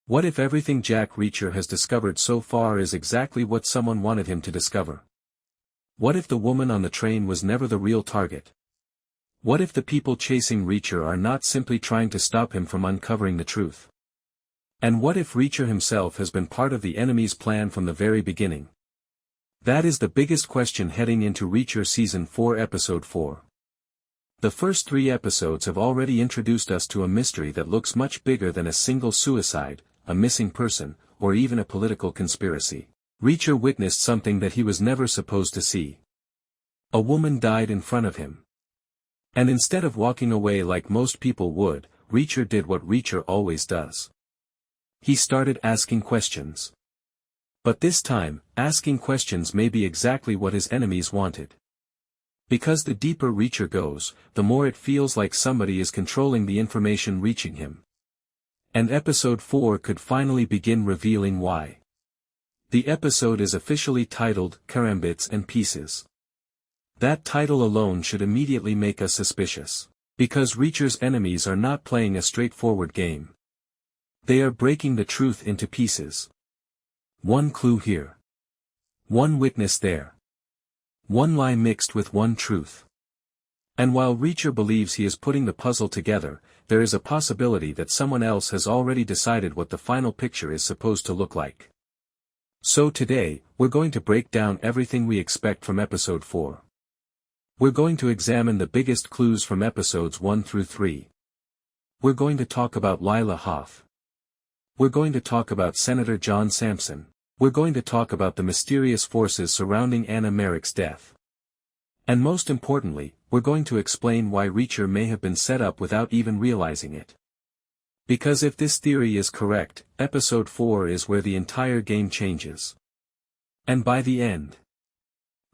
What if everything Jack Reacher has discovered so far is exactly what someone wanted him to discover? What if the woman on the train was never the real target? What if the people chasing Reacher are not simply trying to stop him from uncovering the truth? And what if Reacher himself has been part of the enemy's plan from the very beginning? That is the biggest question heading into Reacher Season 4 Episode 4. The first 3 episodes have already introduced us to a mystery that looks much bigger than a single suicide, a missing person, or even a political conspiracy. Reacher witnessed something that he was never supposed to see. A woman died in front of him. And instead of walking away like most people would, Reacher did what Reacher always does. He started asking questions. But this time, asking questions may be exactly what his enemies wanted. Because the deeper Reacher goes, the more it feels like somebody is controlling the information reaching him. And Episode 4 could finally begin revealing why. The episode is officially titled Karambits and Pieces. That title alone should immediately make us suspicious. Because Reacher's enemies are not playing a straightforward game. They are breaking the truth into pieces. One clue here. One witness there. One lie mixed with one truth. And while Reacher believes he is putting the puzzle together, there is a possibility that someone else has already decided what the final picture is supposed to look like. So today, we're going to break down everything we expect from Episode 4. We're going to examine the biggest clues from Episodes 1 through 3. We're going to talk about Llaya Hoff. We're going to talk about Senator John Sampson. We're going to talk about the mysterious forces surrounding Anna Merrick's death. And most importantly, we're going to explain why Reacher may have been set up without even realizing it. Because if this theory is correct, Episode 4 is where the entire game changes. And by the end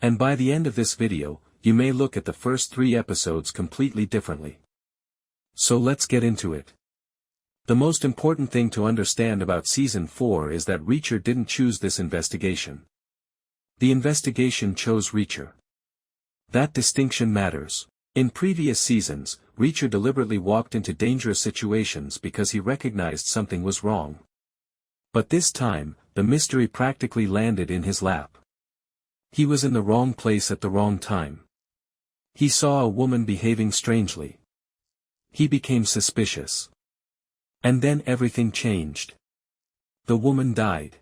of this video, you may look at the first 3 episodes completely differently. So let's get into it. The most important thing to understand about Season 4 is that Reacher didn't choose this investigation. The investigation chose Reacher. That distinction matters. In previous seasons, Reacher deliberately walked into dangerous situations because he recognized something was wrong. But this time, the mystery practically landed in his lap. He was in the wrong place at the wrong time. He saw a woman behaving strangely. He became suspicious. And then everything changed. The woman died.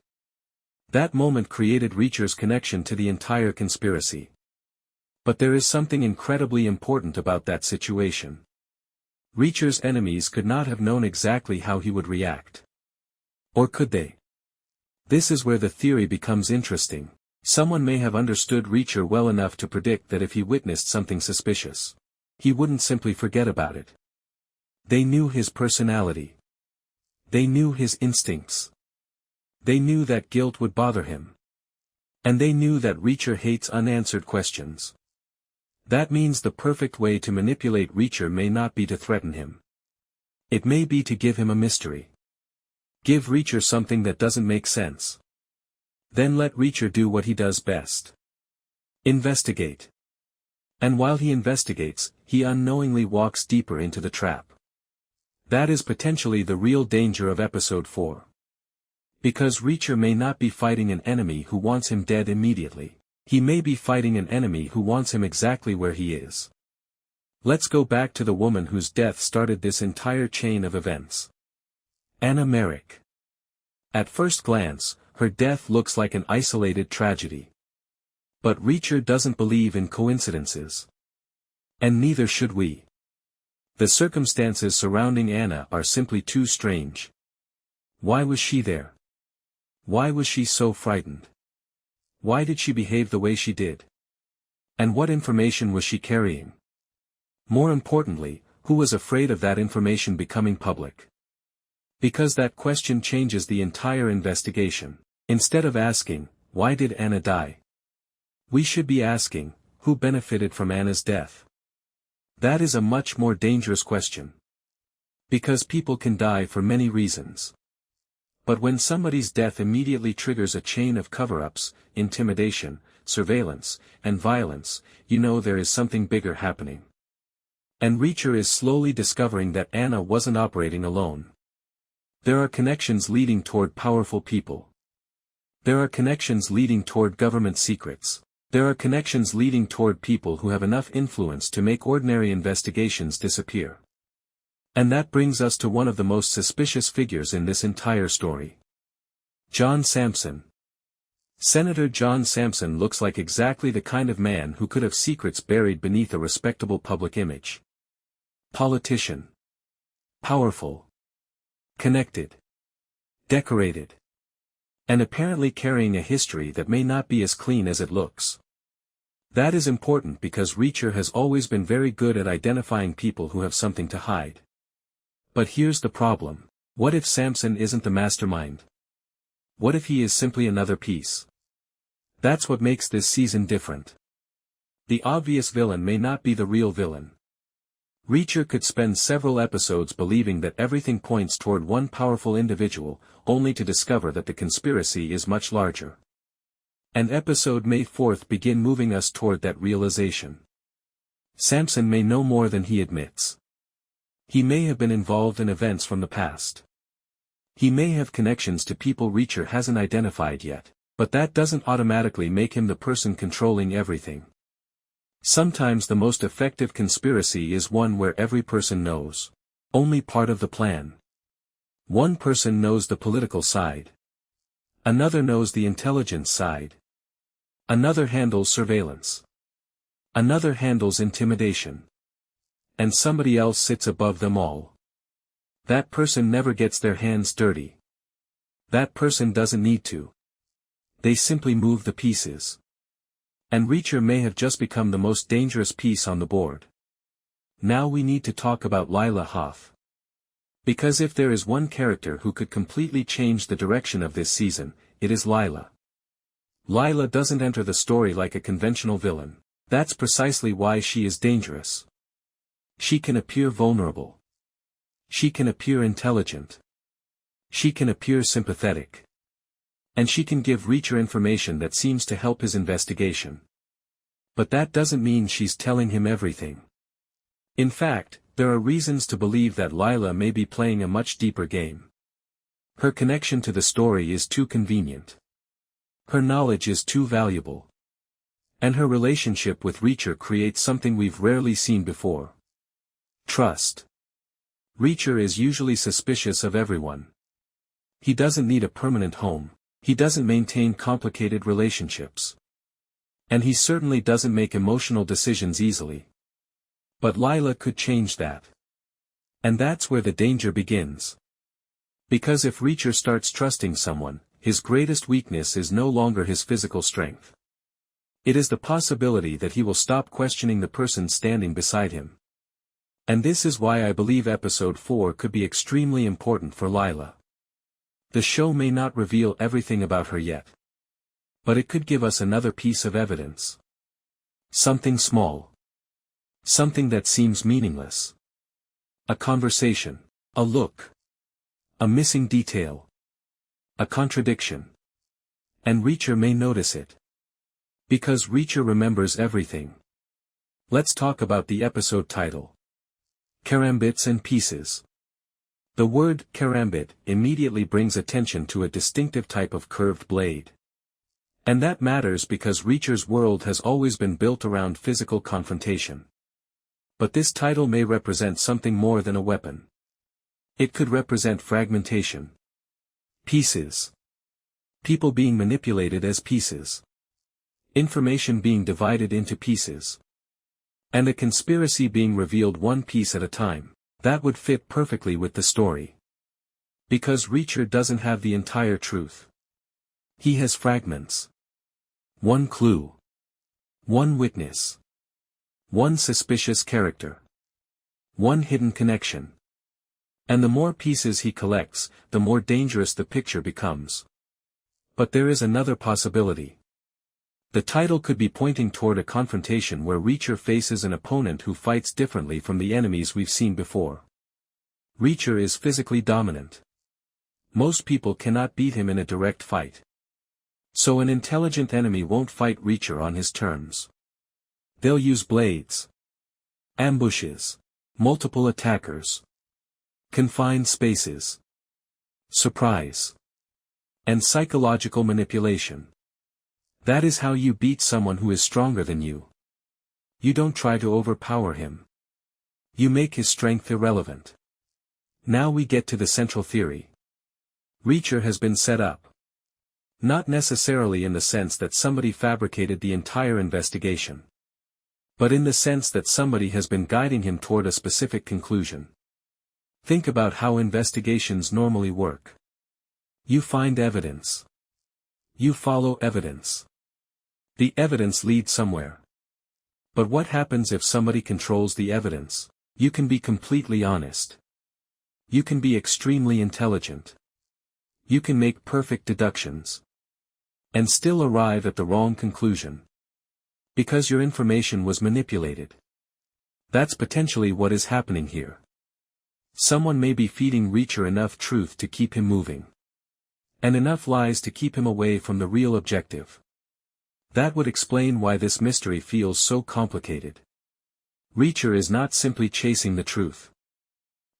That moment created Reacher's connection to the entire conspiracy. But there is something incredibly important about that situation. Reacher's enemies could not have known exactly how he would react. Or could they? This is where the theory becomes interesting. Someone may have understood Reacher well enough to predict that if he witnessed something suspicious, he wouldn't simply forget about it. They knew his personality. They knew his instincts. They knew that guilt would bother him. And they knew that Reacher hates unanswered questions. That means the perfect way to manipulate Reacher may not be to threaten him. It may be to give him a mystery. Give Reacher something that doesn't make sense. Then let Reacher do what he does best. Investigate. And while he investigates, he unknowingly walks deeper into the trap. That is potentially the real danger of Episode 4. Because Reacher may not be fighting an enemy who wants him dead immediately. He may be fighting an enemy who wants him exactly where he is. Let's go back to the woman whose death started this entire chain of events. Anna Merrick. At first glance, her death looks like an isolated tragedy. But Reacher doesn't believe in coincidences. And neither should we. The circumstances surrounding Anna are simply too strange. Why was she there? Why was she so frightened? Why did she behave the way she did? And what information was she carrying? More importantly, who was afraid of that information becoming public? Because that question changes the entire investigation. Instead of asking, why did Anna die? We should be asking, who benefited from Anna's death? That is a much more dangerous question. Because people can die for many reasons. But when somebody's death immediately triggers a chain of cover-ups, intimidation, surveillance, and violence, you know there is something bigger happening. And Reacher is slowly discovering that Anna wasn't operating alone. There are connections leading toward powerful people. There are connections leading toward government secrets. There are connections leading toward people who have enough influence to make ordinary investigations disappear. And that brings us to one of the most suspicious figures in this entire story. John Sampson. Senator John Sampson looks like exactly the kind of man who could have secrets buried beneath a respectable public image. Politician. Powerful. Connected. Decorated. And apparently carrying a history that may not be as clean as it looks. That is important because Reacher has always been very good at identifying people who have something to hide. But here's the problem. What if Sampson isn't the mastermind? What if he is simply another piece? That's what makes this season different. The obvious villain may not be the real villain. Reacher could spend several episodes believing that everything points toward one powerful individual, only to discover that the conspiracy is much larger. And episode May 4th begin moving us toward that realization. Sampson may know more than he admits. He may have been involved in events from the past. He may have connections to people Reacher hasn't identified yet, but that doesn't automatically make him the person controlling everything. Sometimes the most effective conspiracy is one where every person knows only part of the plan. One person knows the political side. Another knows the intelligence side. Another handles surveillance. Another handles intimidation. And somebody else sits above them all. That person never gets their hands dirty. That person doesn't need to. They simply move the pieces. And Reacher may have just become the most dangerous piece on the board. Now we need to talk about Llaya Hoff. Because if there is one character who could completely change the direction of this season, it is Llaya. Llaya doesn't enter the story like a conventional villain. That's precisely why she is dangerous. She can appear vulnerable. She can appear intelligent. She can appear sympathetic. And she can give Reacher information that seems to help his investigation. But that doesn't mean she's telling him everything. In fact, there are reasons to believe that Llaya may be playing a much deeper game. Her connection to the story is too convenient. Her knowledge is too valuable. And her relationship with Reacher creates something we've rarely seen before. Trust. Reacher is usually suspicious of everyone. He doesn't need a permanent home. He doesn't maintain complicated relationships. And he certainly doesn't make emotional decisions easily. But Llaya could change that. And that's where the danger begins. Because if Reacher starts trusting someone, his greatest weakness is no longer his physical strength. It is the possibility that he will stop questioning the person standing beside him. And this is why I believe episode 4 could be extremely important for Llaya. The show may not reveal everything about her yet. But it could give us another piece of evidence. Something small. Something that seems meaningless. A conversation. A look. A missing detail. A contradiction. And Reacher may notice it. Because Reacher remembers everything. Let's talk about the episode title. Karambits and Pieces. The word karambit immediately brings attention to a distinctive type of curved blade. And that matters because Reacher's world has always been built around physical confrontation. But this title may represent something more than a weapon. It could represent fragmentation. Pieces. People being manipulated as pieces. Information being divided into pieces. And a conspiracy being revealed one piece at a time. That would fit perfectly with the story. Because Reacher doesn't have the entire truth. He has fragments. One clue. One witness. One suspicious character. One hidden connection. And the more pieces he collects, the more dangerous the picture becomes. But there is another possibility. The title could be pointing toward a confrontation where Reacher faces an opponent who fights differently from the enemies we've seen before. Reacher is physically dominant. Most people cannot beat him in a direct fight. So an intelligent enemy won't fight Reacher on his terms. They'll use blades. Ambushes. Multiple attackers. Confined spaces. surprise, and psychological manipulation. That is how you beat someone who is stronger than you. You don't try to overpower him. You make his strength irrelevant. Now we get to the central theory. Reacher has been set up. Not necessarily in the sense that somebody fabricated the entire investigation, but in the sense that somebody has been guiding him toward a specific conclusion. Think about how investigations normally work. You find evidence. You follow evidence. The evidence leads somewhere. But what happens if somebody controls the evidence? You can be completely honest. You can be extremely intelligent. You can make perfect deductions. And still arrive at the wrong conclusion. Because your information was manipulated. That's potentially what is happening here. Someone may be feeding Reacher enough truth to keep him moving. And enough lies to keep him away from the real objective. That would explain why this mystery feels so complicated. Reacher is not simply chasing the truth.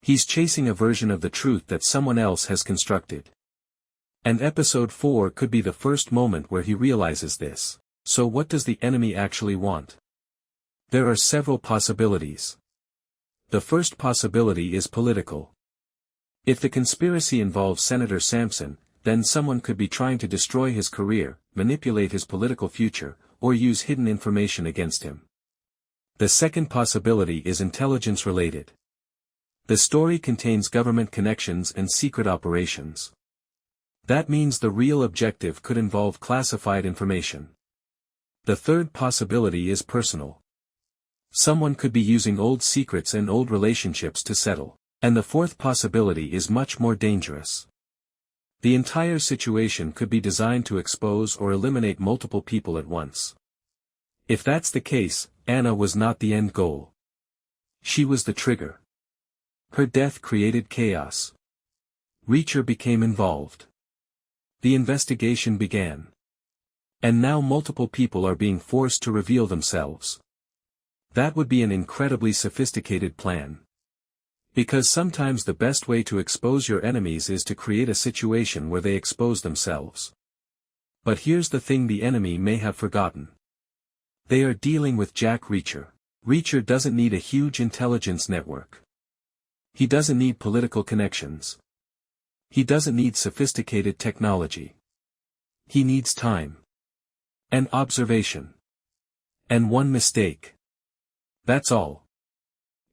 He's chasing a version of the truth that someone else has constructed. And episode 4 could be the first moment where he realizes this. So what does the enemy actually want? There are several possibilities. The first possibility is political. If the conspiracy involves Senator Sampson, then someone could be trying to destroy his career, manipulate his political future, or use hidden information against him. The second possibility is intelligence-related. The story contains government connections and secret operations. That means the real objective could involve classified information. The third possibility is personal. Someone could be using old secrets and old relationships to settle. And the fourth possibility is much more dangerous. The entire situation could be designed to expose or eliminate multiple people at once. If that's the case, Anna was not the end goal. She was the trigger. Her death created chaos. Reacher became involved. The investigation began. And now multiple people are being forced to reveal themselves. That would be an incredibly sophisticated plan. Because sometimes the best way to expose your enemies is to create a situation where they expose themselves. But here's the thing the enemy may have forgotten. They are dealing with Jack Reacher. Reacher doesn't need a huge intelligence network. He doesn't need political connections. He doesn't need sophisticated technology. He needs time. And observation. And one mistake. That's all.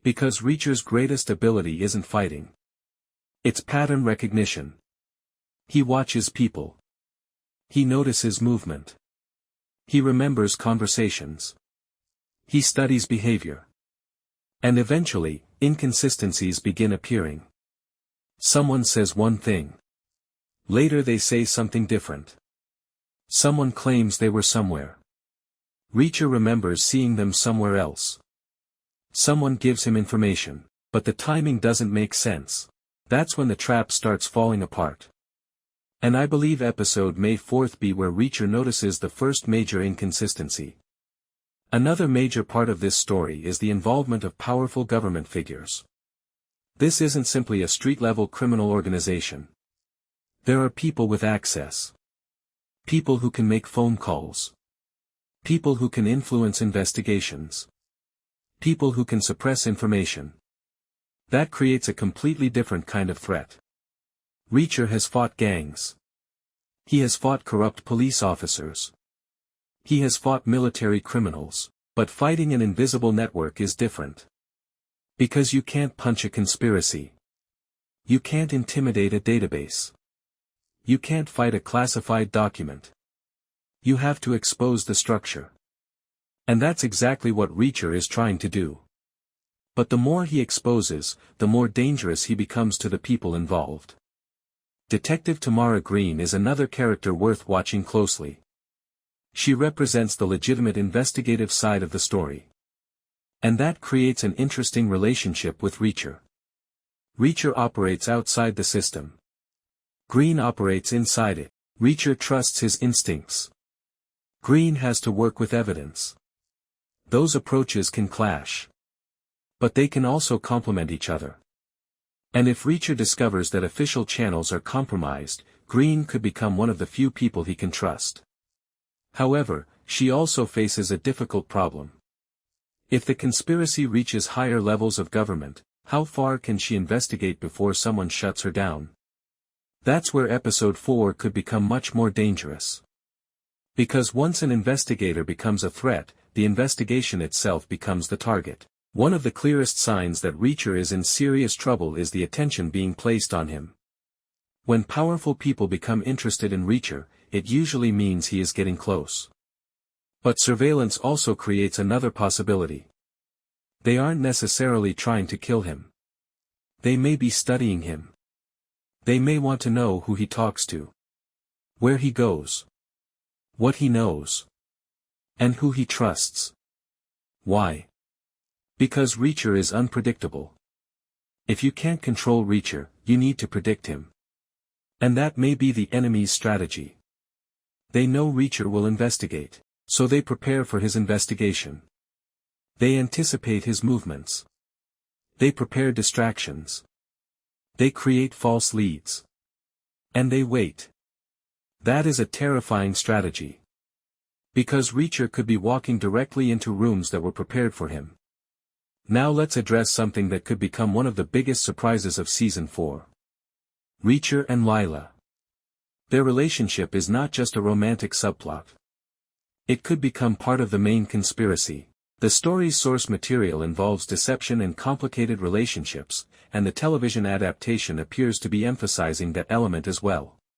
Because Reacher's greatest ability isn't fighting. It's pattern recognition. He watches people. He notices movement. He remembers conversations. He studies behavior. And eventually, inconsistencies begin appearing. Someone says one thing. Later they say something different. Someone claims they were somewhere. Reacher remembers seeing them somewhere else. Someone gives him information, but the timing doesn't make sense. That's when the trap starts falling apart. And I believe episode May 4th be where Reacher notices the first major inconsistency. Another major part of this story is the involvement of powerful government figures. This isn't simply a street-level criminal organization. There are people with access. People who can make phone calls. People who can influence investigations. People who can suppress information. That creates a completely different kind of threat. Reacher has fought gangs. He has fought corrupt police officers. He has fought military criminals, but fighting an invisible network is different. Because you can't punch a conspiracy. You can't intimidate a database. You can't fight a classified document. You have to expose the structure. And that's exactly what Reacher is trying to do. But the more he exposes, the more dangerous he becomes to the people involved. Detective Tamara Green is another character worth watching closely. She represents the legitimate investigative side of the story. And that creates an interesting relationship with Reacher. Reacher operates outside the system. Green operates inside it. Reacher trusts his instincts. Green has to work with evidence. Those approaches can clash. But they can also complement each other. And if Reacher discovers that official channels are compromised, Green could become one of the few people he can trust. However, she also faces a difficult problem. If the conspiracy reaches higher levels of government, how far can she investigate before someone shuts her down? That's where episode 4 could become much more dangerous. Because once an investigator becomes a threat, the investigation itself becomes the target. One of the clearest signs that Reacher is in serious trouble is the attention being placed on him. When powerful people become interested in Reacher, it usually means he is getting close. But surveillance also creates another possibility. They aren't necessarily trying to kill him. They may be studying him. They may want to know who he talks to, where he goes, what he knows, and who he trusts. Why? Because Reacher is unpredictable. If you can't control Reacher, you need to predict him. And that may be the enemy's strategy. They know Reacher will investigate, so they prepare for his investigation. They anticipate his movements. They prepare distractions. They create false leads. And they wait. That is a terrifying strategy. Because Reacher could be walking directly into rooms that were prepared for him. Now let's address something that could become one of the biggest surprises of Season 4. Reacher and Llaya. Their relationship is not just a romantic subplot. It could become part of the main conspiracy. The story's source material involves deception and complicated relationships, and the television adaptation appears to be emphasizing that element as well.